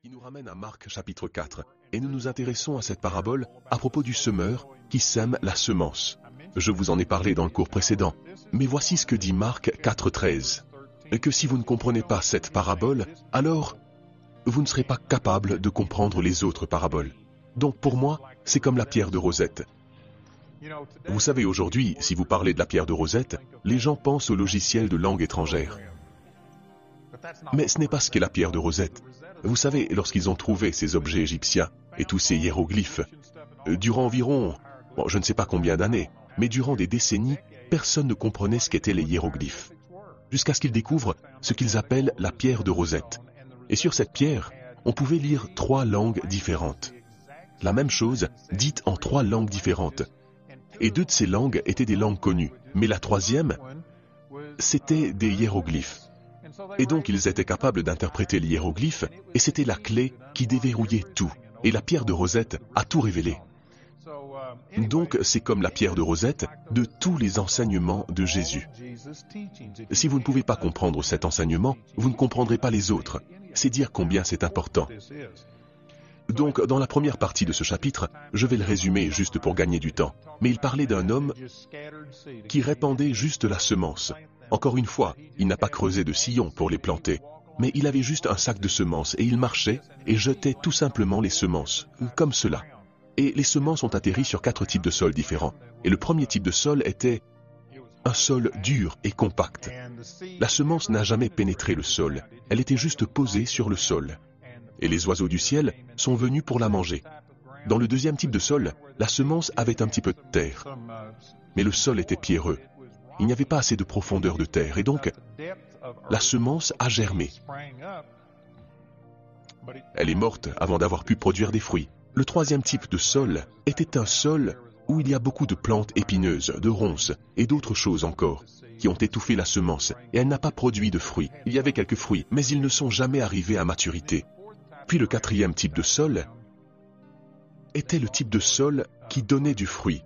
qui nous ramène à Marc chapitre 4, et nous nous intéressons à cette parabole à propos du semeur qui sème la semence. Je vous en ai parlé dans le cours précédent, mais voici ce que dit Marc 4,13. Que si vous ne comprenez pas cette parabole, alors vous ne serez pas capable de comprendre les autres paraboles. Donc pour moi, c'est comme la pierre de Rosette. Vous savez, aujourd'hui, si vous parlez de la pierre de Rosette, les gens pensent au logiciel de langue étrangère. Mais ce n'est pas ce qu'est la pierre de Rosette. Vous savez, lorsqu'ils ont trouvé ces objets égyptiens et tous ces hiéroglyphes, durant environ, je ne sais pas combien d'années, mais durant des décennies, personne ne comprenait ce qu'étaient les hiéroglyphes. Jusqu'à ce qu'ils découvrent ce qu'ils appellent la pierre de Rosette. Et sur cette pierre, on pouvait lire 3 langues différentes. La même chose, dite en 3 langues différentes. Et 2 de ces langues étaient des langues connues, mais la 3e, c'était des hiéroglyphes. Et donc ils étaient capables d'interpréter les hiéroglyphes, et c'était la clé qui déverrouillait tout. Et la pierre de Rosette a tout révélé. Donc c'est comme la pierre de Rosette de tous les enseignements de Jésus. Si vous ne pouvez pas comprendre cet enseignement, vous ne comprendrez pas les autres. C'est dire combien c'est important. Donc, dans la première partie de ce chapitre, je vais le résumer juste pour gagner du temps. Mais il parlait d'un homme qui répandait juste la semence. Encore une fois, il n'a pas creusé de sillons pour les planter. Mais il avait juste un sac de semences et il marchait et jetait tout simplement les semences, comme cela. Et les semences ont atterri sur 4 types de sols différents. Et le premier type de sol était un sol dur et compact. La semence n'a jamais pénétré le sol. Elle était juste posée sur le sol. Et les oiseaux du ciel sont venus pour la manger. Dans le deuxième type de sol, la semence avait un petit peu de terre. Mais le sol était pierreux. Il n'y avait pas assez de profondeur de terre, et donc, la semence a germé. Elle est morte avant d'avoir pu produire des fruits. Le troisième type de sol était un sol où il y a beaucoup de plantes épineuses, de ronces et d'autres choses encore, qui ont étouffé la semence, et elle n'a pas produit de fruits. Il y avait quelques fruits, mais ils ne sont jamais arrivés à maturité. Puis le quatrième type de sol était le type de sol qui donnait du fruit.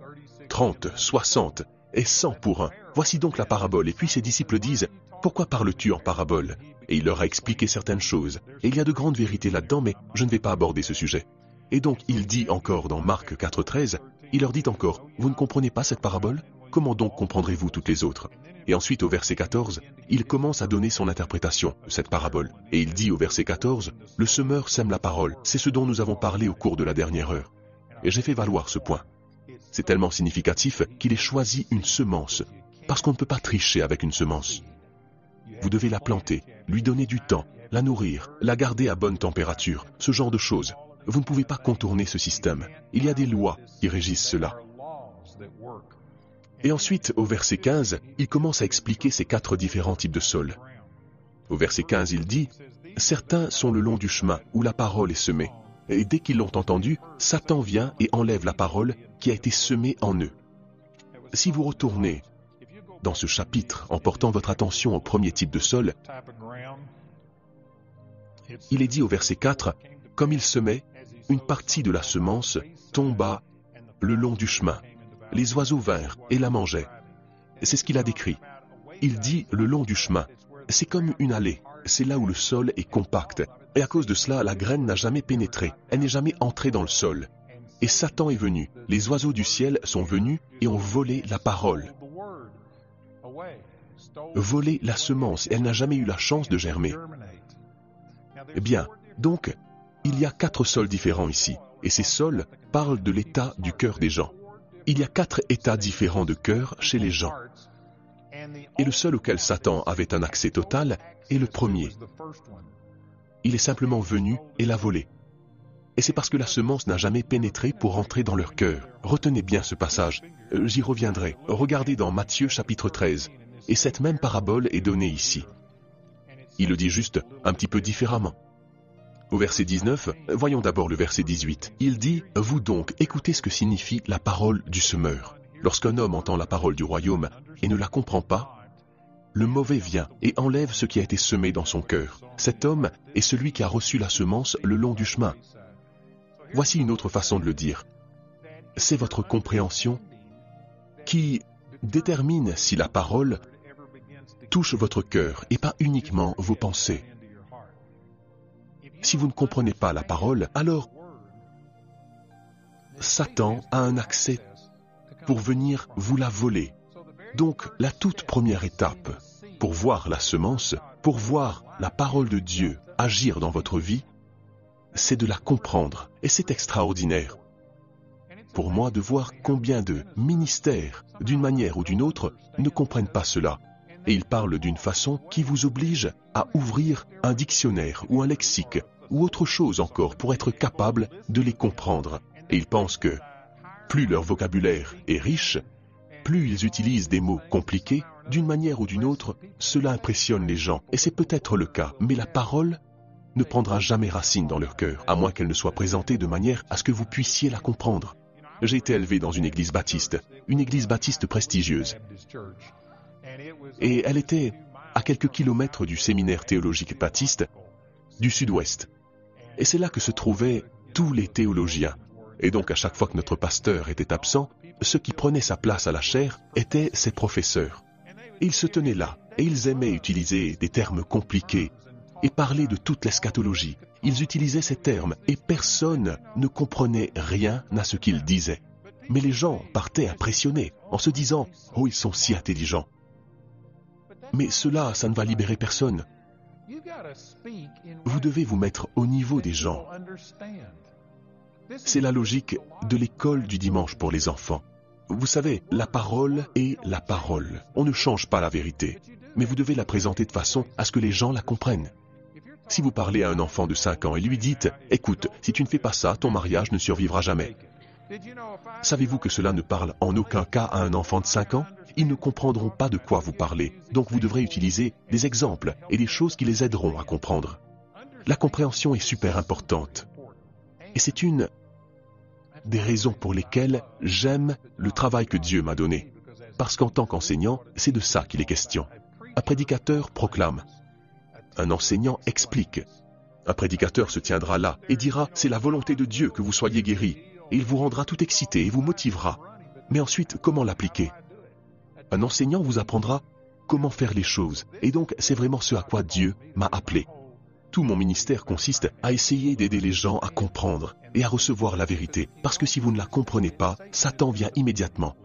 30, 60 et 100 pour 1. Voici donc la parabole. Et puis ses disciples disent, « Pourquoi parles-tu en parabole ?» Et il leur a expliqué certaines choses. Et il y a de grandes vérités là-dedans, mais je ne vais pas aborder ce sujet. Et donc il dit encore dans Marc 4,13, il leur dit encore, « Vous ne comprenez pas cette parabole? Comment donc comprendrez-vous toutes les autres ?» Et ensuite au verset 14, il commence à donner son interprétation de cette parabole. Et il dit au verset 14, « Le semeur sème la parole. C'est ce dont nous avons parlé au cours de la dernière heure. » Et j'ai fait valoir ce point. C'est tellement significatif qu'il ait choisi une semence, parce qu'on ne peut pas tricher avec une semence. Vous devez la planter, lui donner du temps, la nourrir, la garder à bonne température, ce genre de choses. Vous ne pouvez pas contourner ce système. Il y a des lois qui régissent cela. Et ensuite, au verset 15, il commence à expliquer ces 4 différents types de sols. Au verset 15, il dit, « Certains sont le long du chemin où la parole est semée. Et dès qu'ils l'ont entendu, Satan vient et enlève la parole qui a été semée en eux. » Si vous retournez dans ce chapitre en portant votre attention au premier type de sol, il est dit au verset 4, « Comme il semait, une partie de la semence tomba le long du chemin. Les oiseaux vinrent et la mangeaient. » C'est ce qu'il a décrit. Il dit le long du chemin. C'est comme une allée. C'est là où le sol est compact. Et à cause de cela, la graine n'a jamais pénétré. Elle n'est jamais entrée dans le sol. Et Satan est venu. Les oiseaux du ciel sont venus et ont volé la parole. Volé la semence. Elle n'a jamais eu la chance de germer. Eh bien, donc, il y a 4 sols différents ici. Et ces sols parlent de l'état du cœur des gens. Il y a 4 états différents de cœur chez les gens. Et le seul auquel Satan avait un accès total est le premier. Il est simplement venu et l'a volé. Et c'est parce que la semence n'a jamais pénétré pour entrer dans leur cœur. Retenez bien ce passage. J'y reviendrai. Regardez dans Matthieu chapitre 13. Et cette même parabole est donnée ici. Il le dit juste un petit peu différemment. Au verset 19, voyons d'abord le verset 18. Il dit, « Vous donc, écoutez ce que signifie la parole du semeur. Lorsqu'un homme entend la parole du royaume et ne la comprend pas, le mauvais vient et enlève ce qui a été semé dans son cœur. Cet homme est celui qui a reçu la semence le long du chemin. » Voici une autre façon de le dire. C'est votre compréhension qui détermine si la parole touche votre cœur et pas uniquement vos pensées. Si vous ne comprenez pas la parole, alors Satan a un accès pour venir vous la voler. Donc, la toute première étape pour voir la semence, pour voir la parole de Dieu agir dans votre vie, c'est de la comprendre. Et c'est extraordinaire pour moi de voir combien de ministères, d'une manière ou d'une autre, ne comprennent pas cela. Et ils parlent d'une façon qui vous oblige à ouvrir un dictionnaire ou un lexique ou autre chose encore pour être capable de les comprendre. Et ils pensent que plus leur vocabulaire est riche, plus ils utilisent des mots compliqués, d'une manière ou d'une autre, cela impressionne les gens. Et c'est peut-être le cas, mais la parole ne prendra jamais racine dans leur cœur, à moins qu'elle ne soit présentée de manière à ce que vous puissiez la comprendre. J'ai été élevé dans une église baptiste prestigieuse. Et elle était à quelques kilomètres du séminaire théologique baptiste du sud-ouest. Et c'est là que se trouvaient tous les théologiens. Et donc à chaque fois que notre pasteur était absent, ceux qui prenaient sa place à la chaire étaient ses professeurs. Et ils se tenaient là, et ils aimaient utiliser des termes compliqués et parler de toute l'eschatologie. Ils utilisaient ces termes, et personne ne comprenait rien à ce qu'ils disaient. Mais les gens partaient impressionnés, en se disant « Oh, ils sont si intelligents ». Mais cela, ça ne va libérer personne. Vous devez vous mettre au niveau des gens. C'est la logique de l'école du dimanche pour les enfants. Vous savez, la parole est la parole. On ne change pas la vérité, mais vous devez la présenter de façon à ce que les gens la comprennent. Si vous parlez à un enfant de 5 ans et lui dites « Écoute, si tu ne fais pas ça, ton mariage ne survivra jamais ». Savez-vous que cela ne parle en aucun cas à un enfant de 5 ans? Ils ne comprendront pas de quoi vous parlez. Donc vous devrez utiliser des exemples et des choses qui les aideront à comprendre. La compréhension est super importante. Et c'est une des raisons pour lesquelles j'aime le travail que Dieu m'a donné. Parce qu'en tant qu'enseignant, c'est de ça qu'il est question. Un prédicateur proclame. Un enseignant explique. Un prédicateur se tiendra là et dira « C'est la volonté de Dieu que vous soyez guéris ». Et il vous rendra tout excité et vous motivera. Mais ensuite, comment l'appliquer? Un enseignant vous apprendra comment faire les choses. Et donc, c'est vraiment ce à quoi Dieu m'a appelé. Tout mon ministère consiste à essayer d'aider les gens à comprendre et à recevoir la vérité. Parce que si vous ne la comprenez pas, Satan vient immédiatement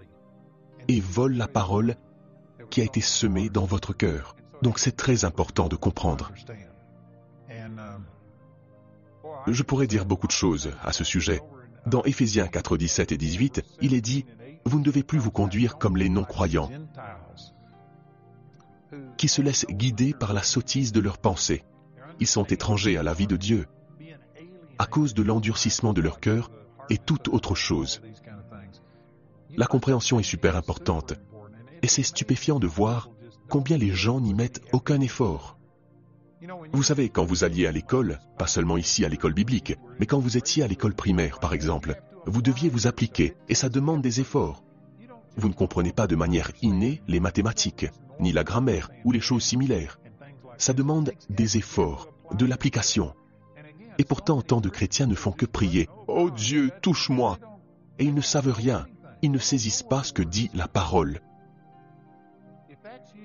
et vole la parole qui a été semée dans votre cœur. Donc c'est très important de comprendre. Je pourrais dire beaucoup de choses à ce sujet. Dans Éphésiens 4, 17 et 18, il est dit « Vous ne devez plus vous conduire comme les non-croyants, qui se laissent guider par la sottise de leurs pensées. Ils sont étrangers à la vie de Dieu, à cause de l'endurcissement de leur cœur et toute autre chose. » La compréhension est super importante, et c'est stupéfiant de voir combien les gens n'y mettent aucun effort. Vous savez, quand vous alliez à l'école, pas seulement ici à l'école biblique, mais quand vous étiez à l'école primaire, par exemple, vous deviez vous appliquer, et ça demande des efforts. Vous ne comprenez pas de manière innée les mathématiques, ni la grammaire, ou les choses similaires. Ça demande des efforts, de l'application. Et pourtant, tant de chrétiens ne font que prier « Oh Dieu, touche-moi » et ils ne savent rien, ils ne saisissent pas ce que dit la parole.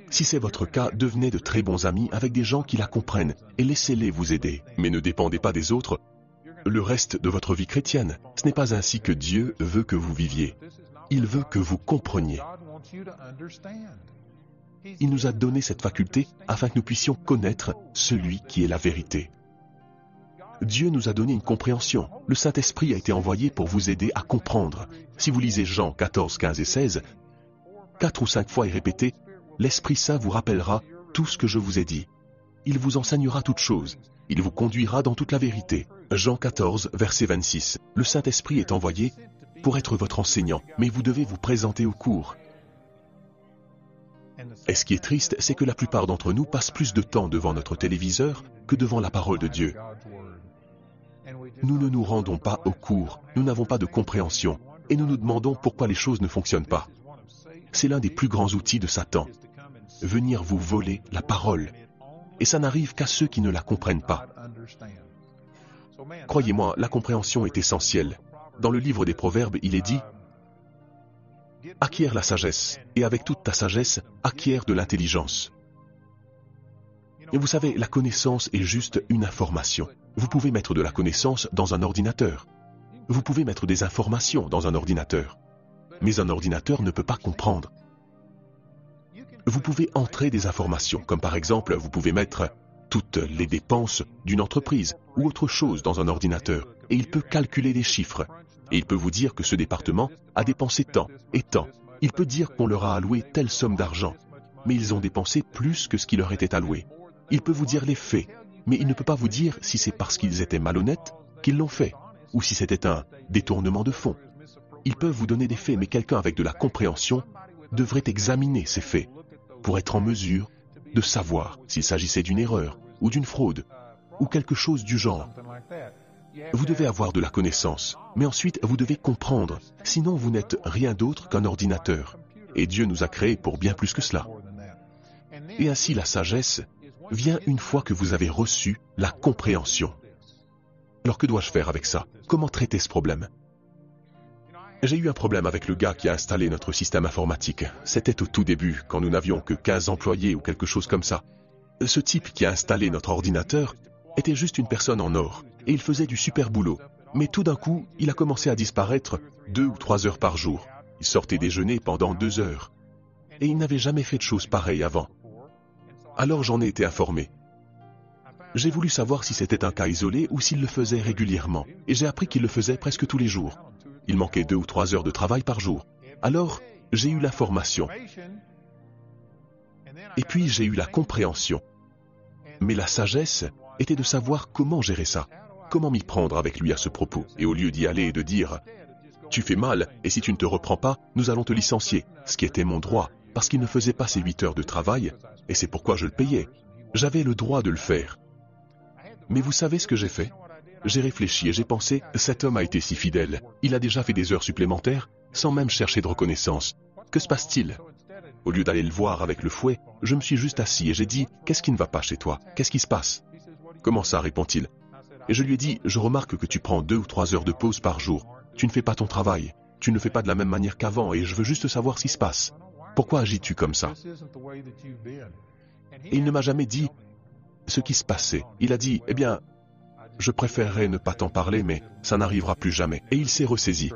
Si c'est votre cas, devenez de très bons amis avec des gens qui la comprennent et laissez-les vous aider. Mais ne dépendez pas des autres le reste de votre vie chrétienne. Ce n'est pas ainsi que Dieu veut que vous viviez. Il veut que vous compreniez. Il nous a donné cette faculté afin que nous puissions connaître celui qui est la vérité. Dieu nous a donné une compréhension. Le Saint-Esprit a été envoyé pour vous aider à comprendre. Si vous lisez Jean 14, 15 et 16, 4 ou 5 fois est répété « L'Esprit Saint vous rappellera tout ce que je vous ai dit. Il vous enseignera toutes choses. Il vous conduira dans toute la vérité. » Jean 14, verset 26. Le Saint-Esprit est envoyé pour être votre enseignant, mais vous devez vous présenter au cours. Et ce qui est triste, c'est que la plupart d'entre nous passent plus de temps devant notre téléviseur que devant la parole de Dieu. Nous ne nous rendons pas au cours, nous n'avons pas de compréhension, et nous nous demandons pourquoi les choses ne fonctionnent pas. C'est l'un des plus grands outils de Satan. Venir vous voler la parole. Et ça n'arrive qu'à ceux qui ne la comprennent pas. Croyez-moi, la compréhension est essentielle. Dans le livre des Proverbes, il est dit « Acquiert la sagesse, et avec toute ta sagesse, acquiert de l'intelligence. » Et vous savez, la connaissance est juste une information. Vous pouvez mettre de la connaissance dans un ordinateur. Vous pouvez mettre des informations dans un ordinateur. Mais un ordinateur ne peut pas comprendre. Vous pouvez entrer des informations, comme par exemple, vous pouvez mettre toutes les dépenses d'une entreprise ou autre chose dans un ordinateur, et il peut calculer les chiffres. Et il peut vous dire que ce département a dépensé tant et tant. Il peut dire qu'on leur a alloué telle somme d'argent, mais ils ont dépensé plus que ce qui leur était alloué. Il peut vous dire les faits, mais il ne peut pas vous dire si c'est parce qu'ils étaient malhonnêtes qu'ils l'ont fait, ou si c'était un détournement de fonds. Ils peuvent vous donner des faits, mais quelqu'un avec de la compréhension devrait examiner ces faits pour être en mesure de savoir s'il s'agissait d'une erreur ou d'une fraude ou quelque chose du genre. Vous devez avoir de la connaissance, mais ensuite vous devez comprendre, sinon vous n'êtes rien d'autre qu'un ordinateur. Et Dieu nous a créés pour bien plus que cela. Et ainsi la sagesse vient une fois que vous avez reçu la compréhension. Alors que dois-je faire avec ça? Comment traiter ce problème? J'ai eu un problème avec le gars qui a installé notre système informatique. C'était au tout début, quand nous n'avions que 15 employés ou quelque chose comme ça. Ce type qui a installé notre ordinateur était juste une personne en or, et il faisait du super boulot. Mais tout d'un coup, il a commencé à disparaître 2 ou 3 heures par jour. Il sortait déjeuner pendant 2 heures. Et il n'avait jamais fait de choses pareilles avant. Alors j'en ai été informé. J'ai voulu savoir si c'était un cas isolé ou s'il le faisait régulièrement, et j'ai appris qu'il le faisait presque tous les jours. Il manquait 2 ou 3 heures de travail par jour. Alors, j'ai eu l'information. Et puis, j'ai eu la compréhension. Mais la sagesse était de savoir comment gérer ça. Comment m'y prendre avec lui à ce propos. Et au lieu d'y aller et de dire « Tu fais mal, et si tu ne te reprends pas, nous allons te licencier », ce qui était mon droit, parce qu'il ne faisait pas ses 8 heures de travail, et c'est pourquoi je le payais. J'avais le droit de le faire. Mais vous savez ce que j'ai fait? J'ai réfléchi et j'ai pensé, cet homme a été si fidèle, il a déjà fait des heures supplémentaires, sans même chercher de reconnaissance. Que se passe-t-il? Au lieu d'aller le voir avec le fouet, je me suis juste assis et j'ai dit, qu'est-ce qui ne va pas chez toi? Qu'est-ce qui se passe? Comment ça, répond-il. Et je lui ai dit, je remarque que tu prends 2 ou 3 heures de pause par jour. Tu ne fais pas ton travail. Tu ne le fais pas de la même manière qu'avant et je veux juste savoir ce qui se passe. Pourquoi agis-tu comme ça? Et il ne m'a jamais dit ce qui se passait. Il a dit, eh bien, je préférerais ne pas t'en parler, mais ça n'arrivera plus jamais. Et il s'est ressaisi.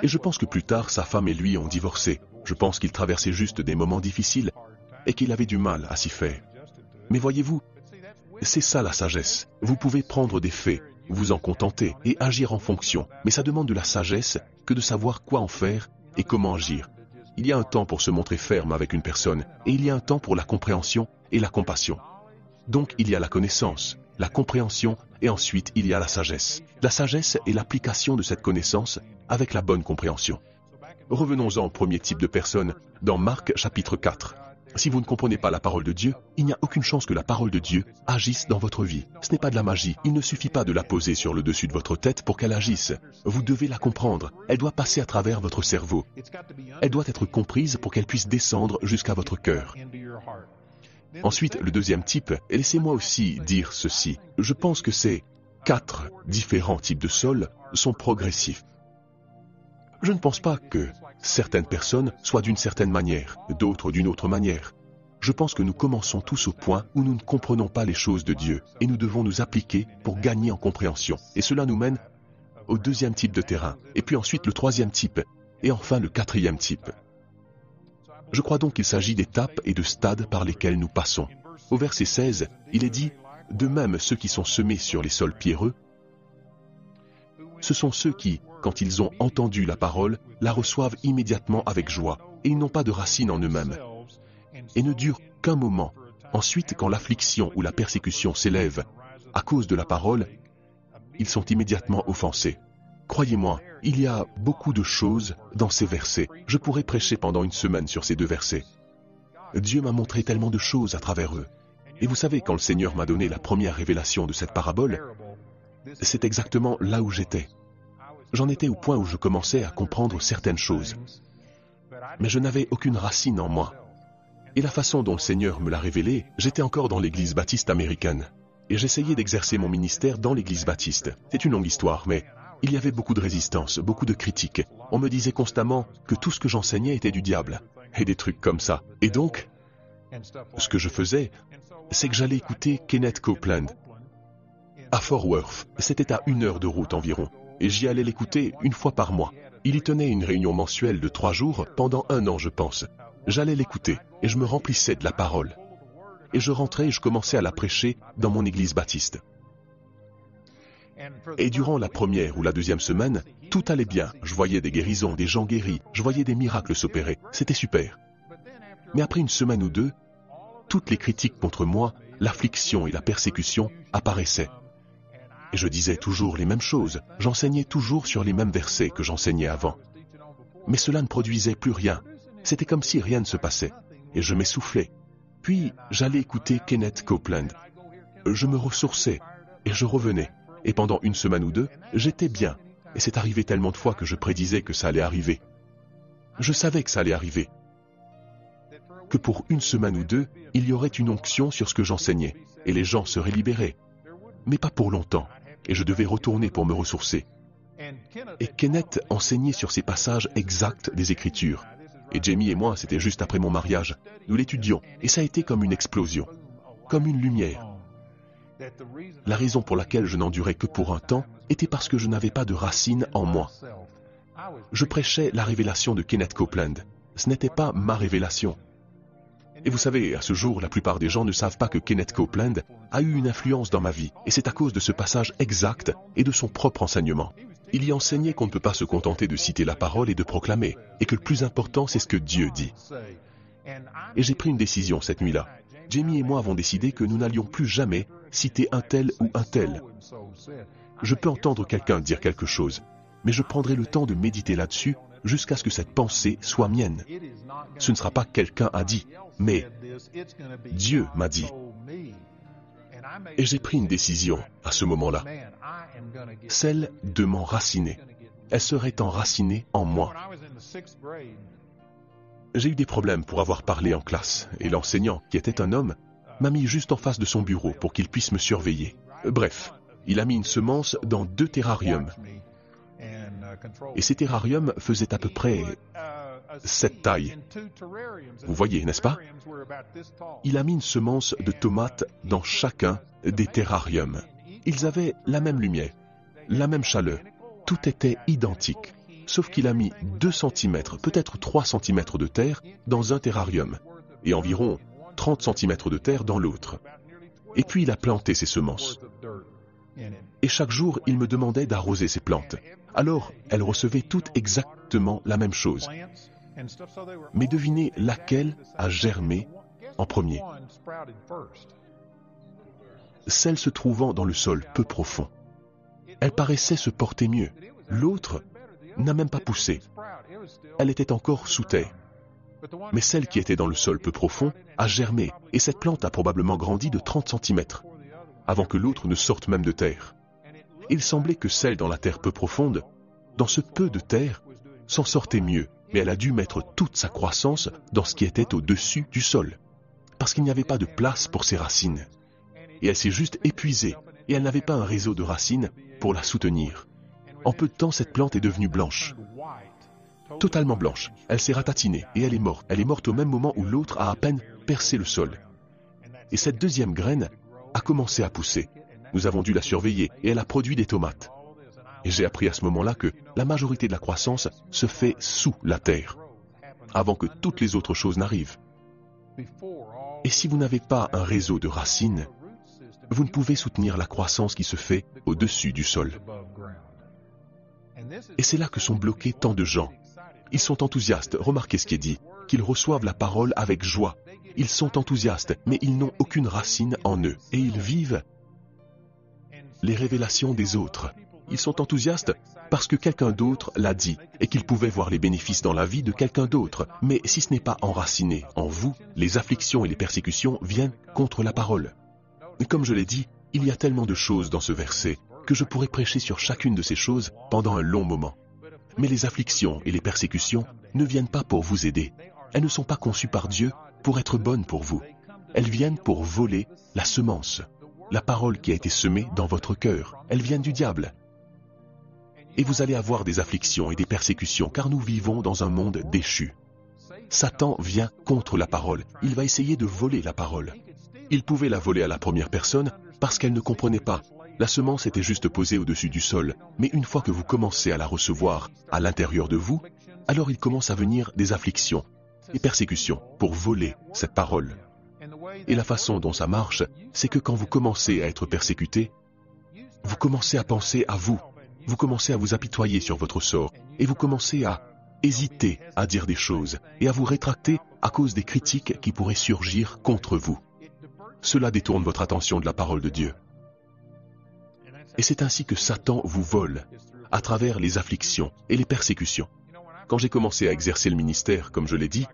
Et je pense que plus tard, sa femme et lui ont divorcé. Je pense qu'il traversait juste des moments difficiles et qu'il avait du mal à s'y faire. Mais voyez-vous, c'est ça la sagesse. Vous pouvez prendre des faits, vous en contenter et agir en fonction. Mais ça demande de la sagesse que de savoir quoi en faire et comment agir. Il y a un temps pour se montrer ferme avec une personne et il y a un temps pour la compréhension et la compassion. Donc il y a la connaissance, la compréhension et ensuite il y a la sagesse. La sagesse est l'application de cette connaissance avec la bonne compréhension. Revenons-en au premier type de personne dans Marc chapitre 4. Si vous ne comprenez pas la parole de Dieu, il n'y a aucune chance que la parole de Dieu agisse dans votre vie. Ce n'est pas de la magie. Il ne suffit pas de la poser sur le dessus de votre tête pour qu'elle agisse. Vous devez la comprendre. Elle doit passer à travers votre cerveau. Elle doit être comprise pour qu'elle puisse descendre jusqu'à votre cœur. Ensuite, le deuxième type, et laissez-moi aussi dire ceci. Je pense que ces 4 différents types de sol sont progressifs. Je ne pense pas que certaines personnes soient d'une certaine manière, d'autres d'une autre manière. Je pense que nous commençons tous au point où nous ne comprenons pas les choses de Dieu et nous devons nous appliquer pour gagner en compréhension. Et cela nous mène au deuxième type de terrain, et puis ensuite le troisième type, et enfin le quatrième type. Je crois donc qu'il s'agit d'étapes et de stades par lesquels nous passons. Au verset 16, il est dit « De même, ceux qui sont semés sur les sols pierreux, ce sont ceux qui, quand ils ont entendu la parole, la reçoivent immédiatement avec joie, et ils n'ont pas de racine en eux-mêmes, et ne durent qu'un moment. Ensuite, quand l'affliction ou la persécution s'élève à cause de la parole, ils sont immédiatement offensés. » Croyez-moi, il y a beaucoup de choses dans ces versets. Je pourrais prêcher pendant une semaine sur ces 2 versets. Dieu m'a montré tellement de choses à travers eux. Et vous savez, quand le Seigneur m'a donné la première révélation de cette parabole, c'est exactement là où j'étais. J'en étais au point où je commençais à comprendre certaines choses. Mais je n'avais aucune racine en moi. Et la façon dont le Seigneur me l'a révélé, j'étais encore dans l'église baptiste américaine. Et j'essayais d'exercer mon ministère dans l'église baptiste. C'est une longue histoire, mais il y avait beaucoup de résistance, beaucoup de critiques. On me disait constamment que tout ce que j'enseignais était du diable. Et des trucs comme ça. Et donc, ce que je faisais, c'est que j'allais écouter Kenneth Copeland. à Fort Worth. C'était à 1 heure de route environ. Et j'y allais l'écouter une fois par mois. Il y tenait une réunion mensuelle de 3 jours, pendant 1 an je pense. J'allais l'écouter, et je me remplissais de la parole. Et je rentrais et je commençais à la prêcher dans mon église baptiste. Et durant la première ou la deuxième semaine, tout allait bien. Je voyais des guérisons, des gens guéris, je voyais des miracles s'opérer. C'était super. Mais après une semaine ou deux, toutes les critiques contre moi, l'affliction et la persécution apparaissaient. Et je disais toujours les mêmes choses, j'enseignais toujours sur les mêmes versets que j'enseignais avant. Mais cela ne produisait plus rien. C'était comme si rien ne se passait. Et je m'essoufflais. Puis, j'allais écouter Kenneth Copeland. Je me ressourçais, et je revenais. Et pendant une semaine ou deux, j'étais bien. Et c'est arrivé tellement de fois que je prédisais que ça allait arriver. Je savais que ça allait arriver. Que pour une semaine ou deux, il y aurait une onction sur ce que j'enseignais, et les gens seraient libérés. Mais pas pour longtemps, et je devais retourner pour me ressourcer. Et Kenneth enseignait sur ces passages exacts des Écritures. Et Jamie et moi, c'était juste après mon mariage. Nous l'étudions, et ça a été comme une explosion, comme une lumière. La raison pour laquelle je n'endurais que pour un temps était parce que je n'avais pas de racines en moi. Je prêchais la révélation de Kenneth Copeland. Ce n'était pas ma révélation. Et vous savez, à ce jour, la plupart des gens ne savent pas que Kenneth Copeland a eu une influence dans ma vie, et c'est à cause de ce passage exact et de son propre enseignement. Il y enseignait qu'on ne peut pas se contenter de citer la parole et de proclamer, et que le plus important, c'est ce que Dieu dit. Et j'ai pris une décision cette nuit-là. Jamie et moi avons décidé que nous n'allions plus jamais citer un tel ou un tel. Je peux entendre quelqu'un dire quelque chose, mais je prendrai le temps de méditer là-dessus jusqu'à ce que cette pensée soit mienne. Ce ne sera pas quelqu'un a dit, mais Dieu m'a dit. Et j'ai pris une décision à ce moment-là, celle de m'enraciner. Elle serait enracinée en moi. J'ai eu des problèmes pour avoir parlé en classe, et l'enseignant, qui était un homme, m'a mis juste en face de son bureau pour qu'il puisse me surveiller. Bref, il a mis une semence dans 2 terrariums. Et ces terrariums faisaient à peu près cette taille. Vous voyez, n'est-ce pas? Il a mis une semence de tomates dans chacun des terrariums. Ils avaient la même lumière, la même chaleur. Tout était identique. Sauf qu'il a mis 2 cm, peut-être 3 cm de terre dans un terrarium, et environ 30 cm de terre dans l'autre. Et puis il a planté ses semences. Et chaque jour, il me demandait d'arroser ces plantes. Alors, elles recevaient toutes exactement la même chose. Mais devinez laquelle a germé en premier. Celle se trouvant dans le sol peu profond. Elle paraissait se porter mieux. L'autre n'a même pas poussé. Elle était encore sous terre. Mais celle qui était dans le sol peu profond a germé, et cette plante a probablement grandi de 30 cm, avant que l'autre ne sorte même de terre. Il semblait que celle dans la terre peu profonde, dans ce peu de terre, s'en sortait mieux, mais elle a dû mettre toute sa croissance dans ce qui était au-dessus du sol, parce qu'il n'y avait pas de place pour ses racines. Et elle s'est juste épuisée, et elle n'avait pas un réseau de racines pour la soutenir. En peu de temps, cette plante est devenue blanche. Totalement blanche. Elle s'est ratatinée, et elle est morte. Elle est morte au même moment où l'autre a à peine percé le sol. Et cette deuxième graine a commencé à pousser. Nous avons dû la surveiller, et elle a produit des tomates. Et j'ai appris à ce moment-là que la majorité de la croissance se fait sous la terre, avant que toutes les autres choses n'arrivent. Et si vous n'avez pas un réseau de racines, vous ne pouvez soutenir la croissance qui se fait au-dessus du sol. Et c'est là que sont bloqués tant de gens. Ils sont enthousiastes, remarquez ce qui est dit, qu'ils reçoivent la parole avec joie. Ils sont enthousiastes, mais ils n'ont aucune racine en eux, et ils vivent les révélations des autres. Ils sont enthousiastes parce que quelqu'un d'autre l'a dit, et qu'ils pouvaient voir les bénéfices dans la vie de quelqu'un d'autre. Mais si ce n'est pas enraciné en vous, les afflictions et les persécutions viennent contre la parole. Comme je l'ai dit, il y a tellement de choses dans ce verset que je pourrais prêcher sur chacune de ces choses pendant un long moment. Mais les afflictions et les persécutions ne viennent pas pour vous aider. Elles ne sont pas conçues par Dieu pour être bonnes pour vous. Elles viennent pour voler la semence, la parole qui a été semée dans votre cœur. Elles viennent du diable. Et vous allez avoir des afflictions et des persécutions car nous vivons dans un monde déchu. Satan vient contre la parole. Il va essayer de voler la parole. Il pouvait la voler à la première personne parce qu'elle ne comprenait pas. La semence était juste posée au-dessus du sol, mais une fois que vous commencez à la recevoir à l'intérieur de vous, alors il commence à venir des afflictions et persécutions pour voler cette parole. Et la façon dont ça marche, c'est que quand vous commencez à être persécuté, vous commencez à penser à vous, vous commencez à vous apitoyer sur votre sort, et vous commencez à hésiter à dire des choses et à vous rétracter à cause des critiques qui pourraient surgir contre vous. Cela détourne votre attention de la parole de Dieu. Et c'est ainsi que Satan vous vole, à travers les afflictions et les persécutions. Quand j'ai commencé à exercer le ministère, comme je l'ai dit,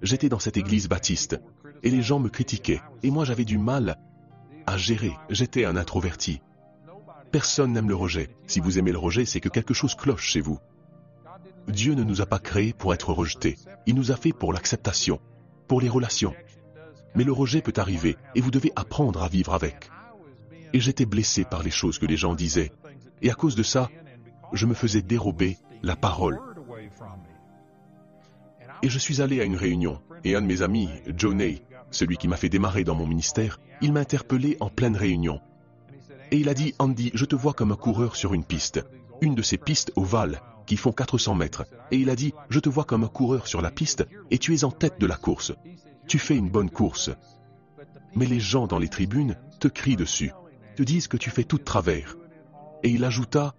j'étais dans cette église baptiste, et les gens me critiquaient, et moi j'avais du mal à gérer, j'étais un introverti. Personne n'aime le rejet. Si vous aimez le rejet, c'est que quelque chose cloche chez vous. Dieu ne nous a pas créés pour être rejetés, il nous a fait pour l'acceptation, pour les relations. Mais le rejet peut arriver, et vous devez apprendre à vivre avec. Et j'étais blessé par les choses que les gens disaient. Et à cause de ça, je me faisais dérober la parole. Et je suis allé à une réunion, et un de mes amis, Johnny, celui qui m'a fait démarrer dans mon ministère, il m'a interpellé en pleine réunion. Et il a dit, Andy, je te vois comme un coureur sur une piste, une de ces pistes ovales qui font 400 mètres. Et il a dit, je te vois comme un coureur sur la piste, et tu es en tête de la course. Tu fais une bonne course. Mais les gens dans les tribunes te crient dessus, te disent que tu fais tout de travers. Et il ajouta,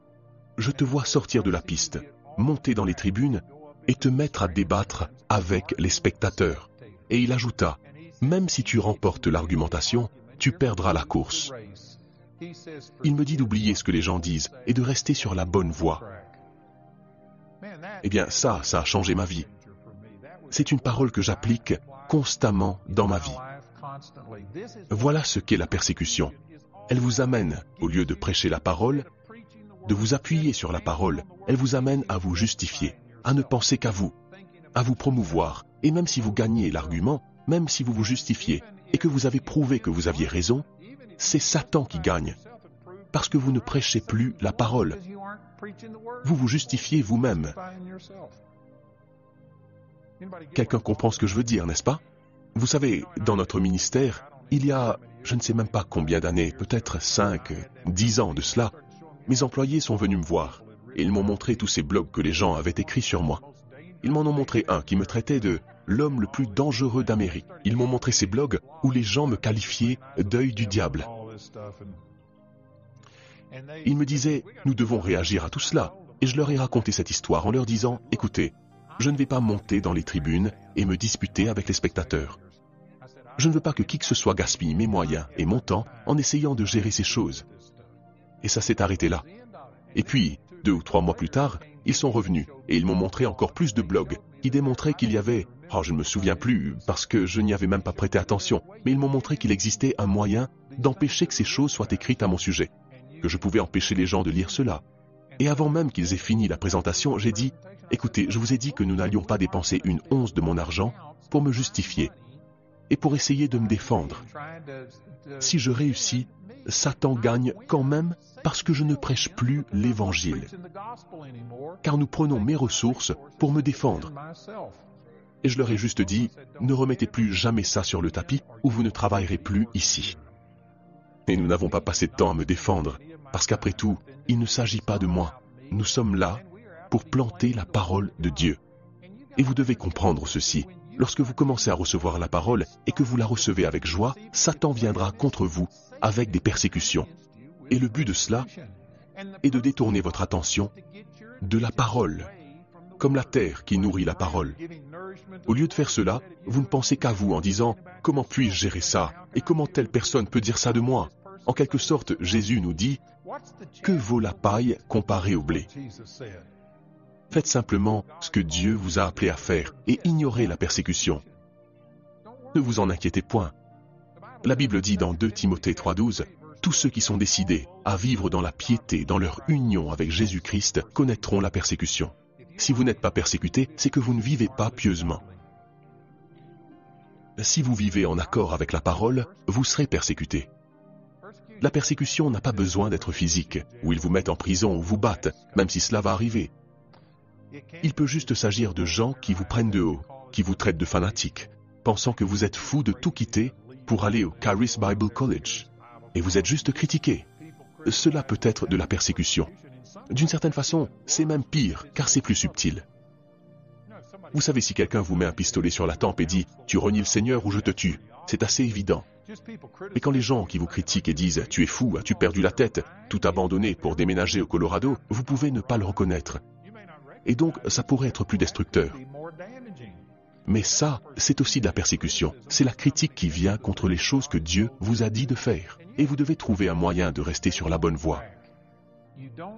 je te vois sortir de la piste, monter dans les tribunes et te mettre à débattre avec les spectateurs. Et il ajouta, même si tu remportes l'argumentation, tu perdras la course. Il me dit d'oublier ce que les gens disent et de rester sur la bonne voie. Eh bien, ça a changé ma vie. C'est une parole que j'applique constamment dans ma vie. Voilà ce qu'est la persécution. Elle vous amène, au lieu de prêcher la parole, de vous appuyer sur la parole, elle vous amène à vous justifier, à ne penser qu'à vous, à vous promouvoir. Et même si vous gagnez l'argument, même si vous vous justifiez, et que vous avez prouvé que vous aviez raison, c'est Satan qui gagne. Parce que vous ne prêchez plus la parole. Vous vous justifiez vous-même. Quelqu'un comprend ce que je veux dire, n'est-ce pas? Vous savez, dans notre ministère, il y a, je ne sais même pas combien d'années, peut-être 5, 10 ans de cela, mes employés sont venus me voir, et ils m'ont montré tous ces blogs que les gens avaient écrits sur moi. Ils m'en ont montré un qui me traitait de l'homme le plus dangereux d'Amérique. Ils m'ont montré ces blogs où les gens me qualifiaient d'œil du diable. Ils me disaient, nous devons réagir à tout cela. Et je leur ai raconté cette histoire en leur disant, écoutez, je ne vais pas monter dans les tribunes et me disputer avec les spectateurs. Je ne veux pas que qui que ce soit gaspille mes moyens et mon temps en essayant de gérer ces choses. Et ça s'est arrêté là. Et puis, 2 ou 3 mois plus tard, ils sont revenus et ils m'ont montré encore plus de blogs qui démontraient qu'il y avait, je ne me souviens plus parce que je n'y avais même pas prêté attention, mais ils m'ont montré qu'il existait un moyen d'empêcher que ces choses soient écrites à mon sujet, que je pouvais empêcher les gens de lire cela. Et avant même qu'ils aient fini la présentation, j'ai dit, écoutez, je vous ai dit que nous n'allions pas dépenser une once de mon argent pour me justifier et pour essayer de me défendre. Si je réussis, Satan gagne quand même parce que je ne prêche plus l'Évangile. Car nous prenons mes ressources pour me défendre. Et je leur ai juste dit, ne remettez plus jamais ça sur le tapis ou vous ne travaillerez plus ici. Et nous n'avons pas passé de temps à me défendre, parce qu'après tout, il ne s'agit pas de moi. Nous sommes là pour planter la parole de Dieu. Et vous devez comprendre ceci. Lorsque vous commencez à recevoir la parole et que vous la recevez avec joie, Satan viendra contre vous avec des persécutions. Et le but de cela est de détourner votre attention de la parole, comme la terre qui nourrit la parole. Au lieu de faire cela, vous ne pensez qu'à vous en disant « Comment puis-je gérer ça? Et comment telle personne peut dire ça de moi ?» En quelque sorte, Jésus nous dit « Que vaut la paille comparée au blé ?» Faites simplement ce que Dieu vous a appelé à faire et ignorez la persécution. Ne vous en inquiétez point. La Bible dit dans 2 Timothée 3,12 « Tous ceux qui sont décidés à vivre dans la piété, dans leur union avec Jésus-Christ, connaîtront la persécution. » Si vous n'êtes pas persécuté, c'est que vous ne vivez pas pieusement. Si vous vivez en accord avec la parole, vous serez persécuté. La persécution n'a pas besoin d'être physique, où ils vous mettent en prison ou vous battent, même si cela va arriver. Il peut juste s'agir de gens qui vous prennent de haut, qui vous traitent de fanatiques, pensant que vous êtes fou de tout quitter pour aller au Charis Bible College. Et vous êtes juste critiqué. cela peut être de la persécution. D'une certaine façon, c'est même pire, car c'est plus subtil. Vous savez, si quelqu'un vous met un pistolet sur la tempe et dit « Tu renies le Seigneur ou je te tue », c'est assez évident. Mais quand les gens qui vous critiquent et disent « Tu es fou, as-tu perdu la tête, tout abandonné pour déménager au Colorado », vous pouvez ne pas le reconnaître. Et donc, ça pourrait être plus destructeur. Mais ça, c'est aussi de la persécution. C'est la critique qui vient contre les choses que Dieu vous a dit de faire. Et vous devez trouver un moyen de rester sur la bonne voie.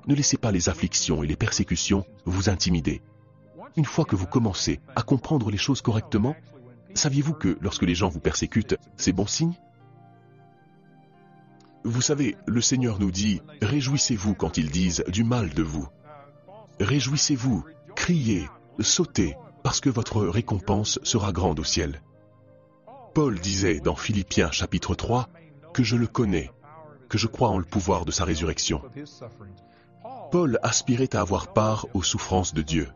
Ne laissez pas les afflictions et les persécutions vous intimider. Une fois que vous commencez à comprendre les choses correctement, saviez-vous que lorsque les gens vous persécutent, c'est bon signe? Vous savez, le Seigneur nous dit « Réjouissez-vous quand ils disent du mal de vous. Réjouissez-vous, criez, sautez, parce que votre récompense sera grande au ciel. » Paul disait dans Philippiens chapitre 3 que je le connais, que je crois en le pouvoir de sa résurrection. Paul aspirait à avoir part aux souffrances de Dieu.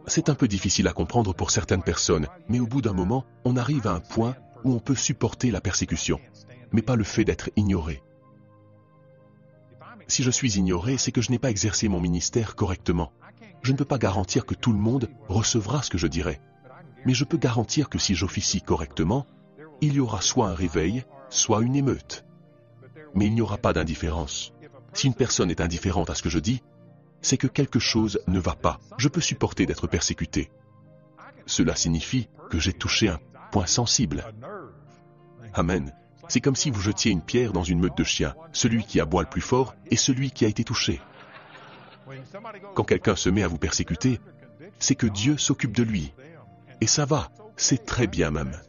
C'est un peu difficile à comprendre pour certaines personnes, mais au bout d'un moment, on arrive à un point où on peut supporter la persécution, mais pas le fait d'être ignoré. Si je suis ignoré, c'est que je n'ai pas exercé mon ministère correctement. Je ne peux pas garantir que tout le monde recevra ce que je dirai, mais je peux garantir que si j'officie correctement, il y aura soit un réveil, soit une émeute. Mais il n'y aura pas d'indifférence. Si une personne est indifférente à ce que je dis, c'est que quelque chose ne va pas. Je peux supporter d'être persécuté. Cela signifie que j'ai touché un point sensible. Amen. C'est comme si vous jetiez une pierre dans une meute de chiens. Celui qui aboie le plus fort est celui qui a été touché. Quand quelqu'un se met à vous persécuter, c'est que Dieu s'occupe de lui. Et ça va, c'est très bien même.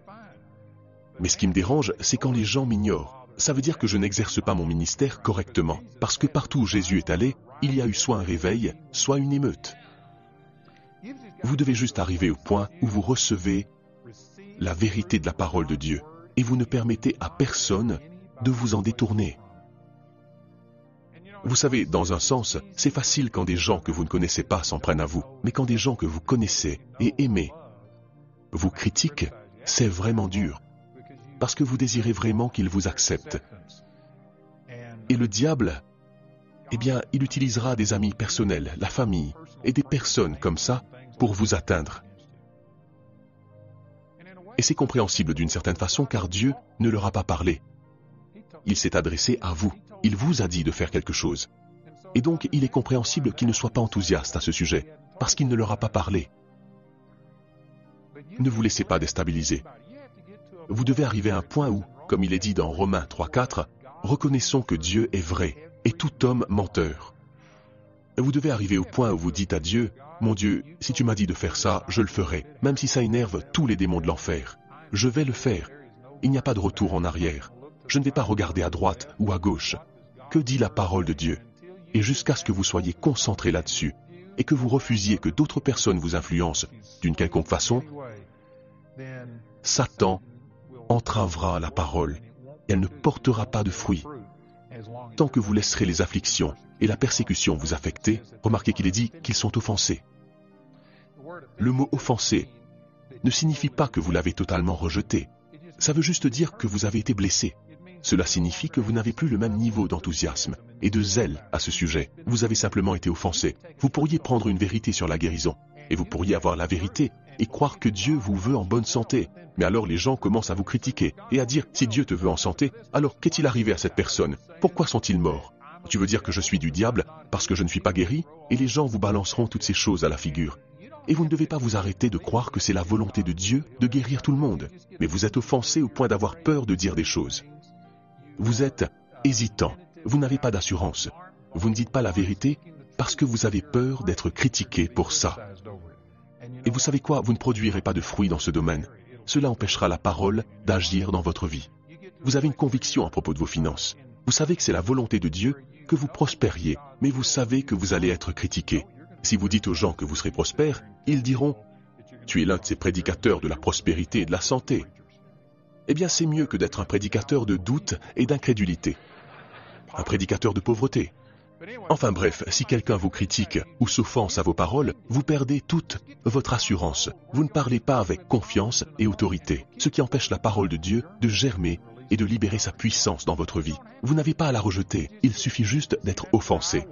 Mais ce qui me dérange, c'est quand les gens m'ignorent. Ça veut dire que je n'exerce pas mon ministère correctement. Parce que partout où Jésus est allé, il y a eu soit un réveil, soit une émeute. Vous devez juste arriver au point où vous recevez la vérité de la parole de Dieu. Et vous ne permettez à personne de vous en détourner. Vous savez, dans un sens, c'est facile quand des gens que vous ne connaissez pas s'en prennent à vous. Mais quand des gens que vous connaissez et aimez vous critiquent, c'est vraiment dur. Parce que vous désirez vraiment qu'ils vous acceptent. Et le diable, eh bien, il utilisera des amis personnels, la famille, et des personnes comme ça pour vous atteindre. Et c'est compréhensible d'une certaine façon car Dieu ne leur a pas parlé. Il s'est adressé à vous. Il vous a dit de faire quelque chose. Et donc, il est compréhensible qu'il ne soit pas enthousiaste à ce sujet, parce qu'il ne leur a pas parlé. Ne vous laissez pas déstabiliser. Vous devez arriver à un point où, comme il est dit dans Romains 3:4, reconnaissons que Dieu est vrai et tout homme menteur. Vous devez arriver au point où vous dites à Dieu, « Mon Dieu, si tu m'as dit de faire ça, je le ferai, même si ça énerve tous les démons de l'enfer. Je vais le faire. Il n'y a pas de retour en arrière. Je ne vais pas regarder à droite ou à gauche. Que dit la parole de Dieu? Et jusqu'à ce que vous soyez concentré là-dessus, et que vous refusiez que d'autres personnes vous influencent d'une quelconque façon, Satan entravera la parole, et elle ne portera pas de fruits. Tant que vous laisserez les afflictions et la persécution vous affecter, remarquez qu'il est dit qu'ils sont offensés. Le mot « offensé » ne signifie pas que vous l'avez totalement rejeté. Ça veut juste dire que vous avez été blessé. Cela signifie que vous n'avez plus le même niveau d'enthousiasme et de zèle à ce sujet. Vous avez simplement été offensé. Vous pourriez prendre une vérité sur la guérison, et vous pourriez avoir la vérité et croire que Dieu vous veut en bonne santé. Mais alors les gens commencent à vous critiquer et à dire « Si Dieu te veut en santé, alors qu'est-il arrivé à cette personne? Pourquoi sont-ils morts? Tu veux dire que je suis du diable parce que je ne suis pas guéri ?» Et les gens vous balanceront toutes ces choses à la figure. Et vous ne devez pas vous arrêter de croire que c'est la volonté de Dieu de guérir tout le monde. Mais vous êtes offensé au point d'avoir peur de dire des choses. Vous êtes hésitant. Vous n'avez pas d'assurance. Vous ne dites pas la vérité parce que vous avez peur d'être critiqué pour ça. Et vous savez quoi? Vous ne produirez pas de fruits dans ce domaine. Cela empêchera la parole d'agir dans votre vie. Vous avez une conviction à propos de vos finances. Vous savez que c'est la volonté de Dieu que vous prospériez, mais vous savez que vous allez être critiqué. Si vous dites aux gens que vous serez prospère, ils diront « Tu es l'un de ces prédicateurs de la prospérité et de la santé. » Eh bien, c'est mieux que d'être un prédicateur de doute et d'incrédulité. Un prédicateur de pauvreté. Enfin bref, si quelqu'un vous critique ou s'offense à vos paroles, vous perdez toute votre assurance. Vous ne parlez pas avec confiance et autorité, ce qui empêche la parole de Dieu de germer et de libérer sa puissance dans votre vie. Vous n'avez pas à la rejeter, il suffit juste d'être offensé.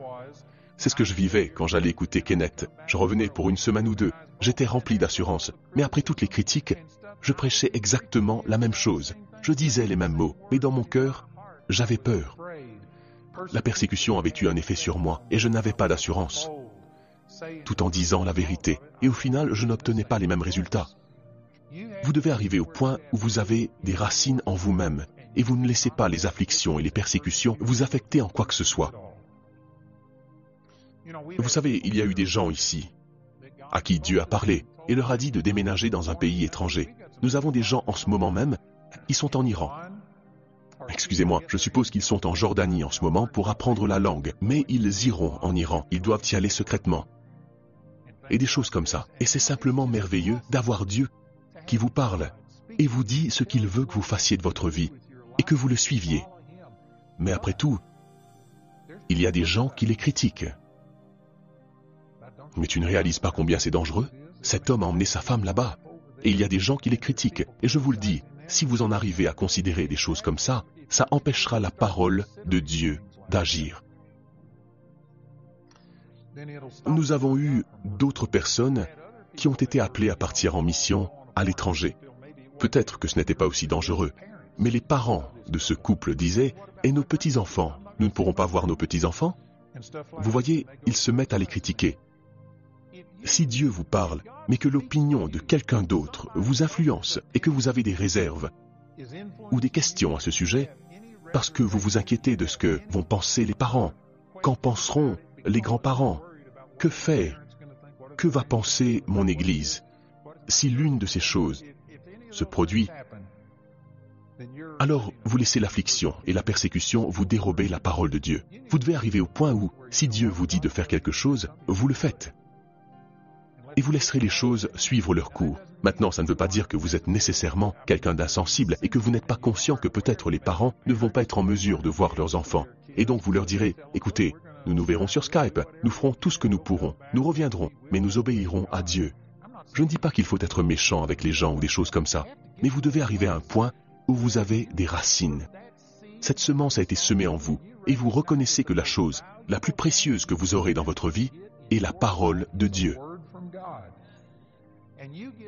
C'est ce que je vivais quand j'allais écouter Kenneth. Je revenais pour une semaine ou deux, j'étais rempli d'assurance. Mais après toutes les critiques, je prêchais exactement la même chose. Je disais les mêmes mots, mais dans mon cœur, j'avais peur. La persécution avait eu un effet sur moi et je n'avais pas d'assurance. Tout en disant la vérité. Et au final, je n'obtenais pas les mêmes résultats. Vous devez arriver au point où vous avez des racines en vous-même et vous ne laissez pas les afflictions et les persécutions vous affecter en quoi que ce soit. Vous savez, il y a eu des gens ici à qui Dieu a parlé et leur a dit de déménager dans un pays étranger. Nous avons des gens en ce moment même, ils sont en Iran. Excusez-moi, je suppose qu'ils sont en Jordanie en ce moment pour apprendre la langue, mais ils iront en Iran, ils doivent y aller secrètement. Et des choses comme ça. Et c'est simplement merveilleux d'avoir Dieu qui vous parle et vous dit ce qu'il veut que vous fassiez de votre vie et que vous le suiviez. Mais après tout, il y a des gens qui les critiquent. Mais tu ne réalises pas combien c'est dangereux? Cet homme a emmené sa femme là-bas. Et il y a des gens qui les critiquent. Et je vous le dis, si vous en arrivez à considérer des choses comme ça empêchera la parole de Dieu d'agir. Nous avons eu d'autres personnes qui ont été appelées à partir en mission à l'étranger. Peut-être que ce n'était pas aussi dangereux, mais les parents de ce couple disaient « Et nos petits-enfants, nous ne pourrons pas voir nos petits-enfants ?» Vous voyez, ils se mettent à les critiquer. Si Dieu vous parle, mais que l'opinion de quelqu'un d'autre vous influence et que vous avez des réserves ou des questions à ce sujet, parce que vous vous inquiétez de ce que vont penser les parents, qu'en penseront les grands-parents, que faire, que va penser mon Église, si l'une de ces choses se produit, alors vous laissez l'affliction et la persécution vous dérober la parole de Dieu. Vous devez arriver au point où, si Dieu vous dit de faire quelque chose, vous le faites. Et vous laisserez les choses suivre leur cours. Maintenant, ça ne veut pas dire que vous êtes nécessairement quelqu'un d'insensible et que vous n'êtes pas conscient que peut-être les parents ne vont pas être en mesure de voir leurs enfants. Et donc vous leur direz, écoutez, nous nous verrons sur Skype, nous ferons tout ce que nous pourrons, nous reviendrons, mais nous obéirons à Dieu. Je ne dis pas qu'il faut être méchant avec les gens ou des choses comme ça, mais vous devez arriver à un point où vous avez des racines. Cette semence a été semée en vous, et vous reconnaissez que la chose la plus précieuse que vous aurez dans votre vie est la parole de Dieu.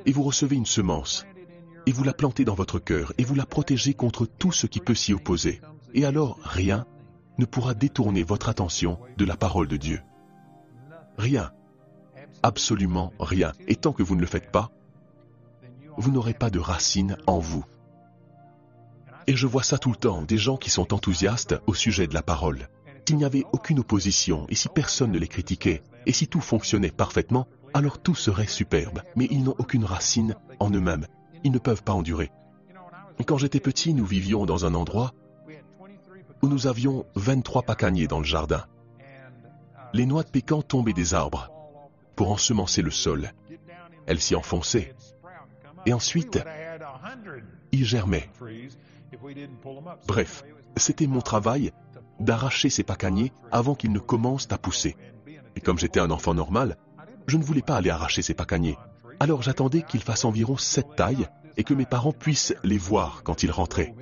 Et vous recevez une semence, et vous la plantez dans votre cœur, et vous la protégez contre tout ce qui peut s'y opposer. Et alors, rien ne pourra détourner votre attention de la parole de Dieu. Rien. Absolument rien. Et tant que vous ne le faites pas, vous n'aurez pas de racines en vous. Et je vois ça tout le temps, des gens qui sont enthousiastes au sujet de la parole. S'il n'y avait aucune opposition, et si personne ne les critiquait, et si tout fonctionnait parfaitement, alors tout serait superbe. Mais ils n'ont aucune racine en eux-mêmes. Ils ne peuvent pas endurer. Quand j'étais petit, nous vivions dans un endroit où nous avions 23 pacaniers dans le jardin. Les noix de pécan tombaient des arbres pour ensemencer le sol. Elles s'y enfonçaient. Et ensuite, ils germaient. Bref, c'était mon travail d'arracher ces pacaniers avant qu'ils ne commencent à pousser. Et comme j'étais un enfant normal, je ne voulais pas aller arracher ces pacaniers. Alors j'attendais qu'ils fassent environ cette taille et que mes parents puissent les voir quand ils rentraient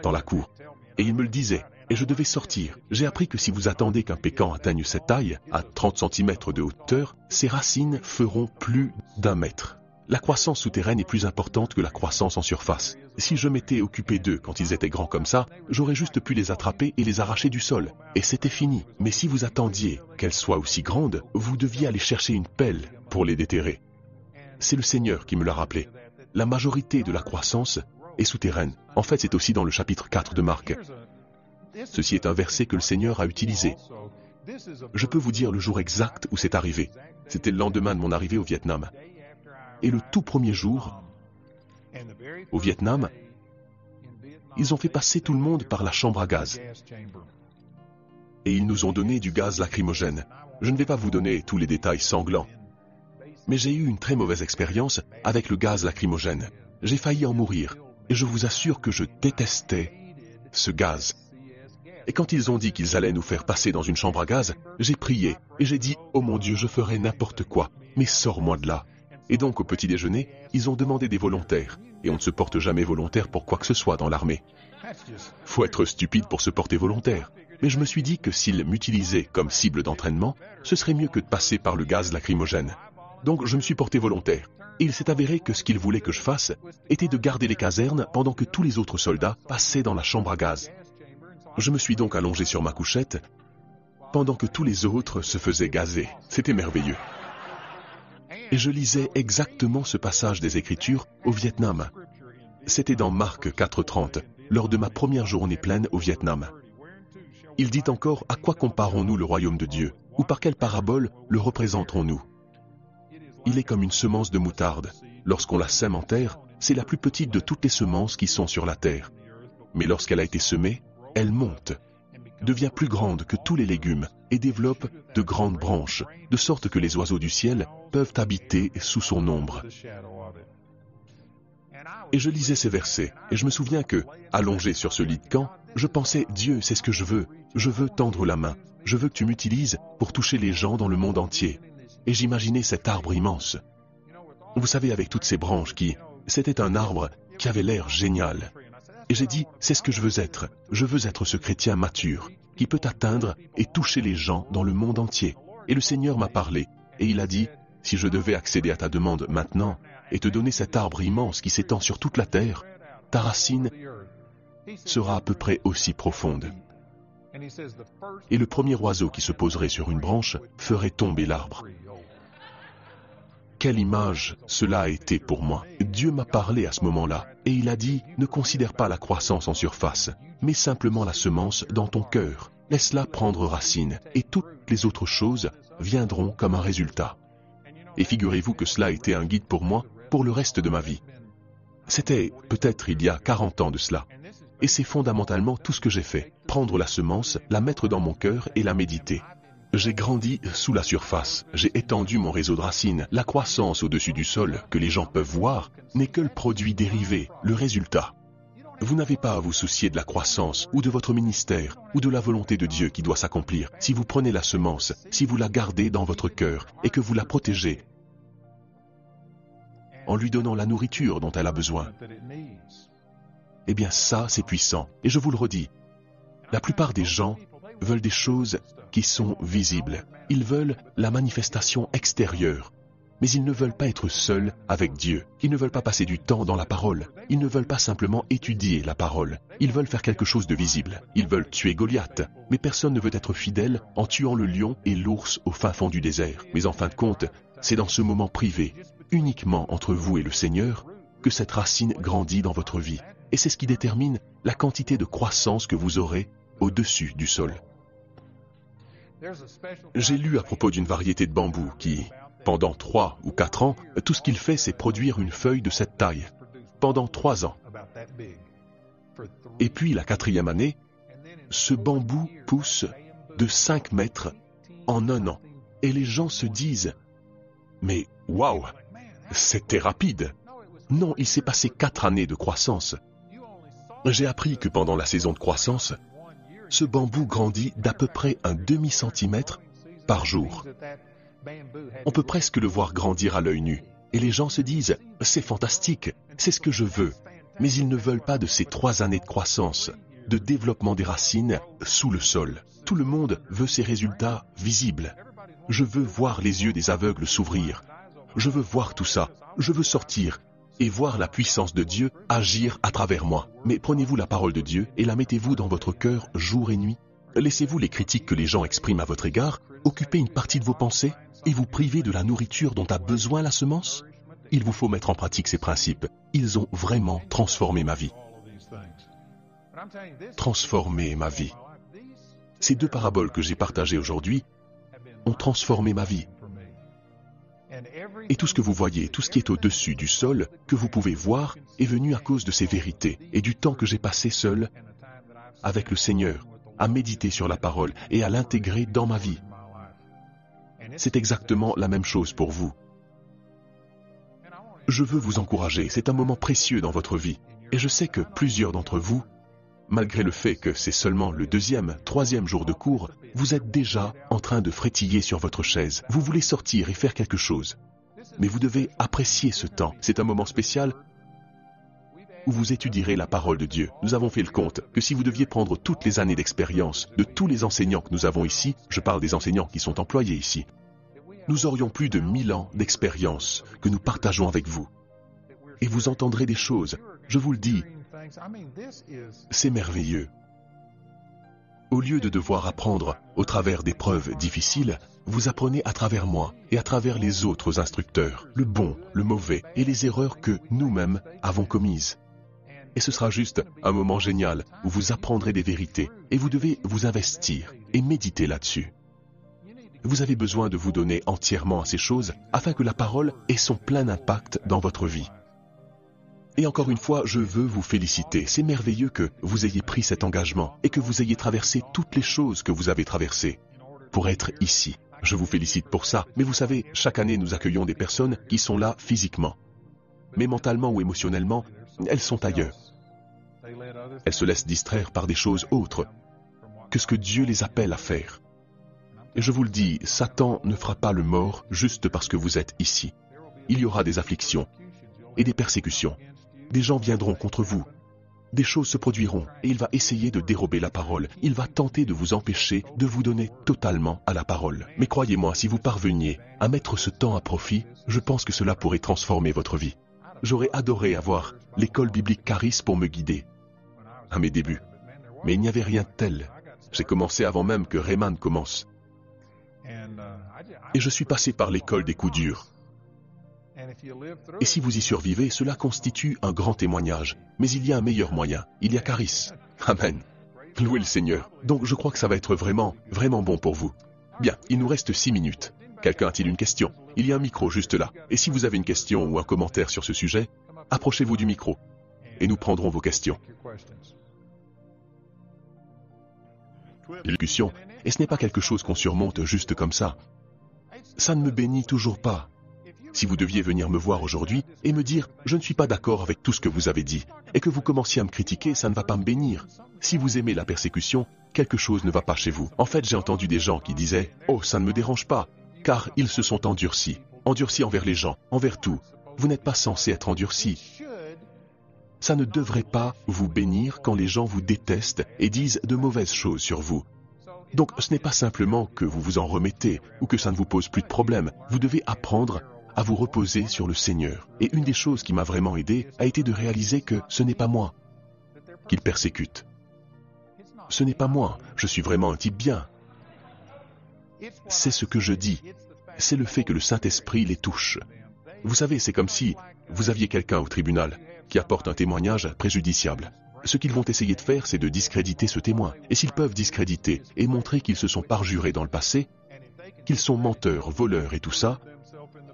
dans la cour. Et ils me le disaient, et je devais sortir. J'ai appris que si vous attendez qu'un pécan atteigne cette taille, à 30 cm de hauteur, ses racines feront plus d'1 mètre. La croissance souterraine est plus importante que la croissance en surface. Si je m'étais occupé d'eux quand ils étaient grands comme ça, j'aurais juste pu les attraper et les arracher du sol. Et c'était fini. Mais si vous attendiez qu'elles soient aussi grandes, vous deviez aller chercher une pelle pour les déterrer. C'est le Seigneur qui me l'a rappelé. La majorité de la croissance est souterraine. En fait, c'est aussi dans le chapitre 4 de Marc. Ceci est un verset que le Seigneur a utilisé. Je peux vous dire le jour exact où c'est arrivé. C'était le lendemain de mon arrivée au Vietnam. Et le tout premier jour, au Vietnam, ils ont fait passer tout le monde par la chambre à gaz. Et ils nous ont donné du gaz lacrymogène. Je ne vais pas vous donner tous les détails sanglants. Mais j'ai eu une très mauvaise expérience avec le gaz lacrymogène. J'ai failli en mourir. Et je vous assure que je détestais ce gaz. Et quand ils ont dit qu'ils allaient nous faire passer dans une chambre à gaz, j'ai prié et j'ai dit « Oh mon Dieu, je ferai n'importe quoi, mais sors-moi de là ». Et donc au petit déjeuner, ils ont demandé des volontaires. Et on ne se porte jamais volontaire pour quoi que ce soit dans l'armée. Faut être stupide pour se porter volontaire. Mais je me suis dit que s'ils m'utilisaient comme cible d'entraînement, ce serait mieux que de passer par le gaz lacrymogène. Donc je me suis porté volontaire. Et il s'est avéré que ce qu'ils voulaient que je fasse était de garder les casernes pendant que tous les autres soldats passaient dans la chambre à gaz. Je me suis donc allongé sur ma couchette pendant que tous les autres se faisaient gazer. C'était merveilleux. Et je lisais exactement ce passage des Écritures au Vietnam. C'était dans Marc 4:30, lors de ma première journée pleine au Vietnam. Il dit encore: à quoi comparons-nous le royaume de Dieu, ou par quelle parabole le représenterons-nous? Il est comme une semence de moutarde. Lorsqu'on la sème en terre, c'est la plus petite de toutes les semences qui sont sur la terre. Mais lorsqu'elle a été semée, elle monte, devient plus grande que tous les légumes et développe de grandes branches, de sorte que les oiseaux du ciel peuvent habiter sous son ombre. Et je lisais ces versets, et je me souviens que, allongé sur ce lit de camp, je pensais: Dieu, c'est ce que je veux tendre la main, je veux que tu m'utilises pour toucher les gens dans le monde entier. Et j'imaginais cet arbre immense. Vous savez, avec toutes ces branches c'était un arbre qui avait l'air génial. Et j'ai dit: c'est ce que je veux être ce chrétien mature, qui peut atteindre et toucher les gens dans le monde entier. Et le Seigneur m'a parlé, et il a dit: si je devais accéder à ta demande maintenant, et te donner cet arbre immense qui s'étend sur toute la terre, ta racine sera à peu près aussi profonde. Et le premier oiseau qui se poserait sur une branche ferait tomber l'arbre. Quelle image cela a été pour moi. Dieu m'a parlé à ce moment-là, et il a dit: ne considère pas la croissance en surface, mais simplement la semence dans ton cœur. Laisse-la prendre racine, et toutes les autres choses viendront comme un résultat. Et figurez-vous que cela a été un guide pour moi, pour le reste de ma vie. C'était peut-être il y a 40 ans de cela. Et c'est fondamentalement tout ce que j'ai fait. Prendre la semence, la mettre dans mon cœur et la méditer. J'ai grandi sous la surface, j'ai étendu mon réseau de racines. La croissance au-dessus du sol, que les gens peuvent voir, n'est que le produit dérivé, le résultat. Vous n'avez pas à vous soucier de la croissance, ou de votre ministère, ou de la volonté de Dieu qui doit s'accomplir. Si vous prenez la semence, si vous la gardez dans votre cœur, et que vous la protégez, en lui donnant la nourriture dont elle a besoin, eh bien ça, c'est puissant. Et je vous le redis, la plupart des gens veulent des choses qui sont visibles. Ils veulent la manifestation extérieure. Mais ils ne veulent pas être seuls avec Dieu. Ils ne veulent pas passer du temps dans la parole. Ils ne veulent pas simplement étudier la parole. Ils veulent faire quelque chose de visible. Ils veulent tuer Goliath. Mais personne ne veut être fidèle en tuant le lion et l'ours au fin fond du désert. Mais en fin de compte, c'est dans ce moment privé, uniquement entre vous et le Seigneur, que cette racine grandit dans votre vie. Et c'est ce qui détermine la quantité de croissance que vous aurez au-dessus du sol. J'ai lu à propos d'une variété de bambou qui, pendant 3 ou 4 ans, tout ce qu'il fait, c'est produire une feuille de cette taille. Pendant 3 ans. Et puis, la 4e année, ce bambou pousse de 5 mètres en 1 an. Et les gens se disent: mais waouh, c'était rapide. Non, il s'est passé 4 années de croissance. J'ai appris que pendant la saison de croissance, ce bambou grandit d'à peu près un demi-centimètre par jour. On peut presque le voir grandir à l'œil nu. Et les gens se disent: c'est fantastique, c'est ce que je veux. Mais ils ne veulent pas de ces 3 années de croissance, de développement des racines sous le sol. Tout le monde veut ces résultats visibles. Je veux voir les yeux des aveugles s'ouvrir. Je veux voir tout ça. Je veux sortir et voir la puissance de Dieu agir à travers moi. Mais prenez-vous la parole de Dieu et la mettez-vous dans votre cœur jour et nuit. Laissez-vous les critiques que les gens expriment à votre égard occuper une partie de vos pensées et vous priver de la nourriture dont a besoin la semence? Il vous faut mettre en pratique ces principes. Ils ont vraiment transformé ma vie. Transformé ma vie. Ces 2 paraboles que j'ai partagées aujourd'hui ont transformé ma vie. Et tout ce que vous voyez, tout ce qui est au-dessus du sol, que vous pouvez voir, est venu à cause de ces vérités et du temps que j'ai passé seul avec le Seigneur, à méditer sur la parole et à l'intégrer dans ma vie. C'est exactement la même chose pour vous. Je veux vous encourager, c'est un moment précieux dans votre vie. Et je sais que plusieurs d'entre vous, malgré le fait que c'est seulement le 2e, 3e jour de cours, vous êtes déjà en train de frétiller sur votre chaise. Vous voulez sortir et faire quelque chose. Mais vous devez apprécier ce temps. C'est un moment spécial où vous étudierez la parole de Dieu. Nous avons fait le compte que si vous deviez prendre toutes les années d'expérience de tous les enseignants que nous avons ici, je parle des enseignants qui sont employés ici, nous aurions plus de 1000 ans d'expérience que nous partageons avec vous. Et vous entendrez des choses, je vous le dis, c'est merveilleux. Au lieu de devoir apprendre au travers d'épreuves difficiles, vous apprenez à travers moi et à travers les autres instructeurs, le bon, le mauvais et les erreurs que nous-mêmes avons commises. Et ce sera juste un moment génial où vous apprendrez des vérités et vous devez vous investir et méditer là-dessus. Vous avez besoin de vous donner entièrement à ces choses afin que la parole ait son plein impact dans votre vie. Et encore une fois, je veux vous féliciter. C'est merveilleux que vous ayez pris cet engagement et que vous ayez traversé toutes les choses que vous avez traversées pour être ici. Je vous félicite pour ça. Mais vous savez, chaque année, nous accueillons des personnes qui sont là physiquement. Mais mentalement ou émotionnellement, elles sont ailleurs. Elles se laissent distraire par des choses autres que ce que Dieu les appelle à faire. Et je vous le dis, Satan ne fera pas le mort juste parce que vous êtes ici. Il y aura des afflictions et des persécutions. Des gens viendront contre vous. Des choses se produiront et il va essayer de dérober la parole. Il va tenter de vous empêcher de vous donner totalement à la parole. Mais croyez-moi, si vous parveniez à mettre ce temps à profit, je pense que cela pourrait transformer votre vie. J'aurais adoré avoir l'école biblique Charis pour me guider à mes débuts. Mais il n'y avait rien de tel. J'ai commencé avant même que Rayman commence. Et je suis passé par l'école des coups durs. Et si vous y survivez, cela constitue un grand témoignage. Mais il y a un meilleur moyen. Il y a Charis. Amen. Louez le Seigneur. Donc je crois que ça va être vraiment bon pour vous. Bien, il nous reste 6 minutes. Quelqu'un a-t-il une question? Il y a un micro juste là. Et si vous avez une question ou un commentaire sur ce sujet, approchez-vous du micro. Et nous prendrons vos questions. Discussion. Et ce n'est pas quelque chose qu'on surmonte juste comme ça. Ça ne me bénit toujours pas. Si vous deviez venir me voir aujourd'hui et me dire « Je ne suis pas d'accord avec tout ce que vous avez dit » et que vous commenciez à me critiquer, ça ne va pas me bénir. Si vous aimez la persécution, quelque chose ne va pas chez vous. En fait, j'ai entendu des gens qui disaient « Oh, ça ne me dérange pas » car ils se sont endurcis envers les gens, envers tout. Vous n'êtes pas censé être endurci. Ça ne devrait pas vous bénir quand les gens vous détestent et disent de mauvaises choses sur vous. Donc ce n'est pas simplement que vous vous en remettez ou que ça ne vous pose plus de problème. Vous devez apprendre à vous reposer sur le Seigneur. Et une des choses qui m'a vraiment aidé a été de réaliser que ce n'est pas moi qu'ils persécutent. Ce n'est pas moi, je suis vraiment un type bien. C'est ce que je dis. C'est le fait que le Saint-Esprit les touche. Vous savez, c'est comme si vous aviez quelqu'un au tribunal qui apporte un témoignage préjudiciable. Ce qu'ils vont essayer de faire, c'est de discréditer ce témoin. Et s'ils peuvent discréditer et montrer qu'ils se sont parjurés dans le passé, qu'ils sont menteurs, voleurs et tout ça,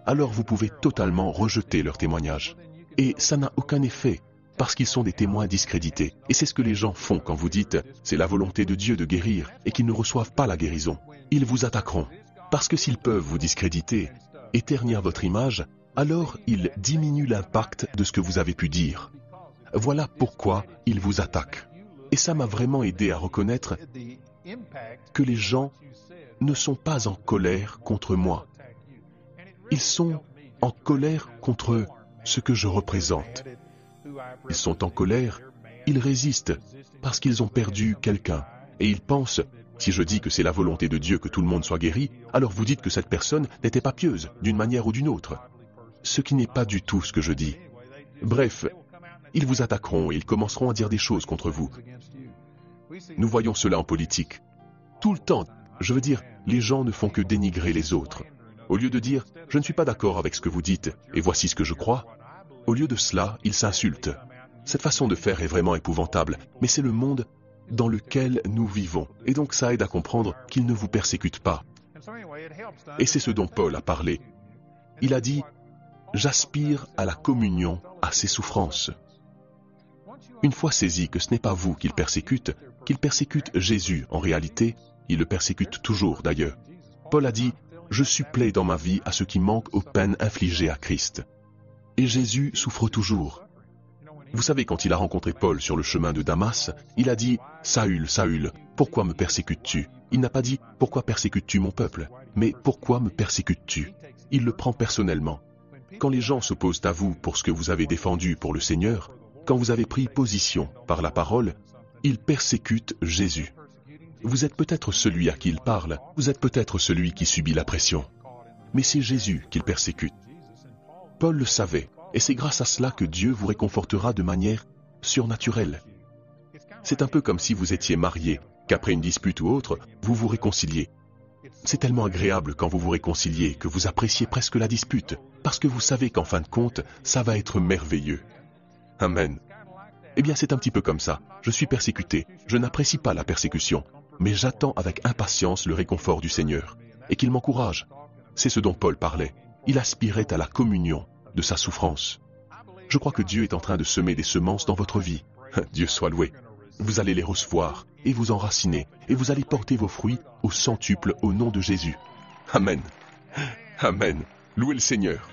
alors vous pouvez totalement rejeter leur témoignage. Et ça n'a aucun effet, parce qu'ils sont des témoins discrédités. Et c'est ce que les gens font quand vous dites « c'est la volonté de Dieu de guérir » et qu'ils ne reçoivent pas la guérison. Ils vous attaqueront. Parce que s'ils peuvent vous discréditer et ternir votre image, alors ils diminuent l'impact de ce que vous avez pu dire. Voilà pourquoi ils vous attaquent. Et ça m'a vraiment aidé à reconnaître que les gens ne sont pas en colère contre moi. Ils sont en colère contre ce que je représente. Ils sont en colère, ils résistent parce qu'ils ont perdu quelqu'un. Et ils pensent, si je dis que c'est la volonté de Dieu que tout le monde soit guéri, alors vous dites que cette personne n'était pas pieuse, d'une manière ou d'une autre. Ce qui n'est pas du tout ce que je dis. Bref, ils vous attaqueront et ils commenceront à dire des choses contre vous. Nous voyons cela en politique. Tout le temps, je veux dire, les gens ne font que dénigrer les autres. Au lieu de dire « je ne suis pas d'accord avec ce que vous dites et voici ce que je crois », au lieu de cela, ils s'insultent. Cette façon de faire est vraiment épouvantable, mais c'est le monde dans lequel nous vivons. Et donc ça aide à comprendre qu'ils ne vous persécutent pas. Et c'est ce dont Paul a parlé. Il a dit « j'aspire à la communion, à ses souffrances ». Une fois saisi que ce n'est pas vous qu'ils persécutent Jésus en réalité, ils le persécutent toujours d'ailleurs. Paul a dit « je supplée dans ma vie à ce qui manque aux peines infligées à Christ ». Et Jésus souffre toujours. Vous savez, quand il a rencontré Paul sur le chemin de Damas, il a dit « Saül, Saül, pourquoi me persécutes-tu » Il n'a pas dit « Pourquoi persécutes-tu mon peuple ?» mais « Pourquoi me persécutes-tu » Il le prend personnellement. Quand les gens s'opposent à vous pour ce que vous avez défendu pour le Seigneur, quand vous avez pris position par la parole, ils persécutent Jésus. Vous êtes peut-être celui à qui il parle, vous êtes peut-être celui qui subit la pression. Mais c'est Jésus qu'ils persécutent. Paul le savait, et c'est grâce à cela que Dieu vous réconfortera de manière surnaturelle. C'est un peu comme si vous étiez marié, qu'après une dispute ou autre, vous vous réconciliez. C'est tellement agréable quand vous vous réconciliez que vous appréciez presque la dispute, parce que vous savez qu'en fin de compte, ça va être merveilleux. Amen. Eh bien, c'est un petit peu comme ça. Je suis persécuté, je n'apprécie pas la persécution, mais j'attends avec impatience le réconfort du Seigneur, et qu'il m'encourage. C'est ce dont Paul parlait. Il aspirait à la communion de sa souffrance. Je crois que Dieu est en train de semer des semences dans votre vie. Dieu soit loué. Vous allez les recevoir, et vous enraciner, et vous allez porter vos fruits au centuple au nom de Jésus. Amen. Amen. Louez le Seigneur.